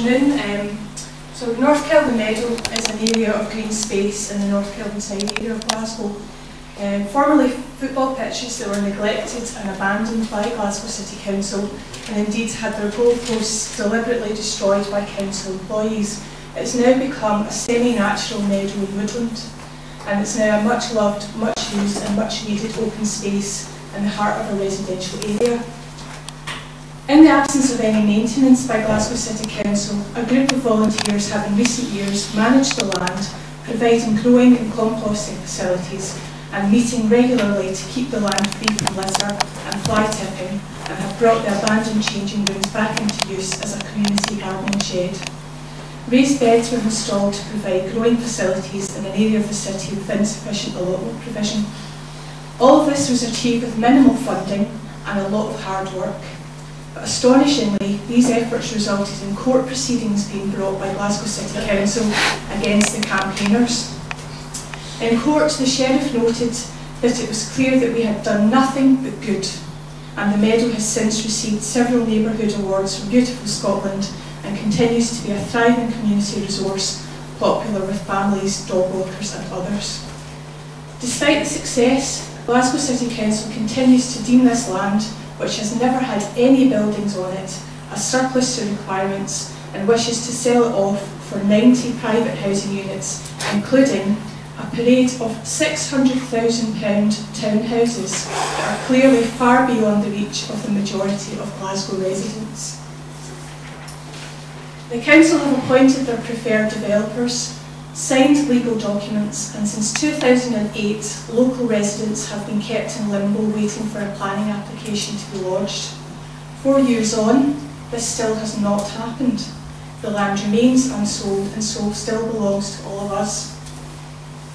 afternoon. So North Kelvin Meadow is an area of green space in the North Kelvin side area of Glasgow. Formerly football pitches that were neglected and abandoned by Glasgow City Council, and indeed had their goalposts deliberately destroyed by council employees. It's now become a semi-natural meadow and woodland, and it's now a much loved, much used and much needed open space in the heart of a residential area. In the absence of any maintenance by Glasgow City Council, a group of volunteers have in recent years managed the land, providing growing and composting facilities and meeting regularly to keep the land free from litter and fly tipping, and have brought the abandoned changing rooms back into use as a community gardening shed. Raised beds were installed to provide growing facilities in an area of the city with insufficient allotment provision. All of this was achieved with minimal funding and a lot of hard work. But astonishingly, these efforts resulted in court proceedings being brought by Glasgow City Council against the campaigners. In court, the sheriff noted that it was clear that we had done nothing but good, and the meadow has since received several neighbourhood awards from Beautiful Scotland and continues to be a thriving community resource, popular with families, dog walkers and others. Despite the success, Glasgow City Council continues to deem this land, which has never had any buildings on it, a surplus to requirements, and wishes to sell it off for 90 private housing units, including a parade of £600,000 townhouses that are clearly far beyond the reach of the majority of Glasgow residents. The Council have appointed their preferred developers, signed legal documents, and since 2008 local residents have been kept in limbo waiting for a planning application to be lodged. 4 years on, this still has not happened. The land remains unsold and so still belongs to all of us.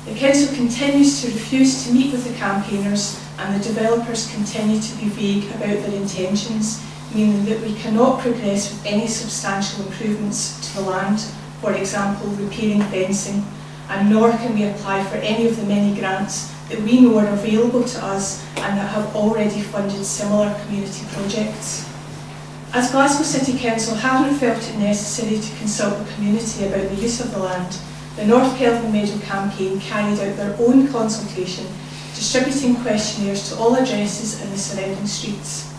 The Council continues to refuse to meet with the campaigners, and the developers continue to be vague about their intentions, meaning that we cannot progress with any substantial improvements to the land, for example repairing fencing, and nor can we apply for any of the many grants that we know are available to us and that have already funded similar community projects. As Glasgow City Council haven't felt it necessary to consult the community about the use of the land, the North Kelvin Meadow campaign carried out their own consultation, distributing questionnaires to all addresses in the surrounding streets.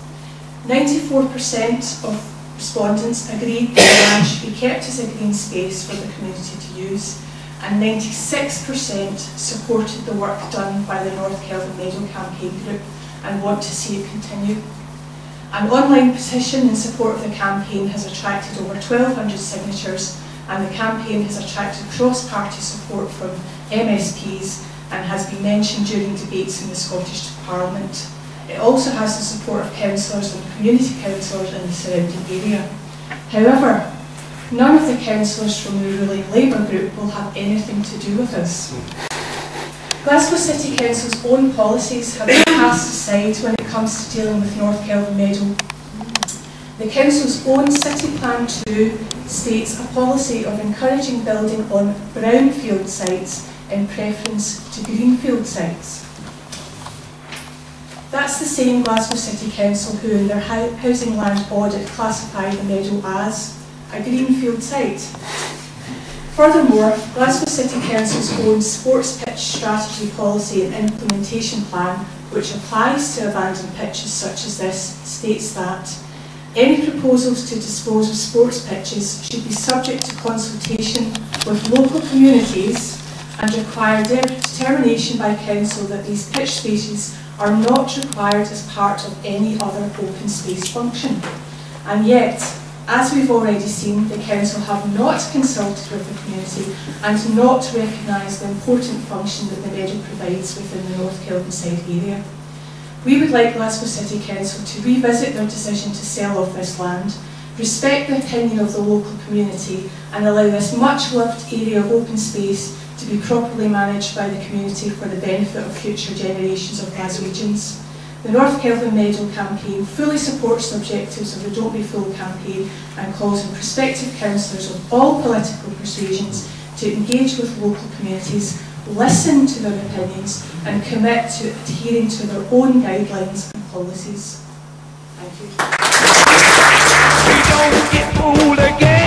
94% of respondents agreed that the land should be kept as a green space for the community to use, and 96% supported the work done by the North Kelvin Meadow campaign group and want to see it continue. An online petition in support of the campaign has attracted over 1,200 signatures, and the campaign has attracted cross-party support from MSPs and has been mentioned during debates in the Scottish Parliament. It also has the support of councillors and community councillors in the surrounding area. However, none of the councillors from the ruling Labour group will have anything to do with this. Glasgow City Council's own policies have been cast aside when it comes to dealing with North Kelvin Meadow. The Council's own City Plan 2 states a policy of encouraging building on brownfield sites in preference to greenfield sites. That's the same Glasgow City Council who in their housing land audit classified the meadow as a greenfield site. Furthermore, Glasgow City Council's own sports pitch strategy policy and implementation plan, which applies to abandoned pitches such as this, states that any proposals to dispose of sports pitches should be subject to consultation with local communities and require determination by Council that these pitch spaces are not required as part of any other open space function. And yet, as we've already seen, the Council have not consulted with the community and not recognised the important function that the meadow provides within the North Kelvin side area. We would like Glasgow City Council to revisit their decision to sell off this land, respect the opinion of the local community and allow this much loved area of open space to be properly managed by the community for the benefit of future generations of Glaswegians. The North Kelvin Meadow campaign fully supports the objectives of the Don't Be Fooled campaign and calls on prospective councillors of all political persuasions to engage with local communities, listen to their opinions and commit to adhering to their own guidelines and policies. Thank you. We don't get fooled again.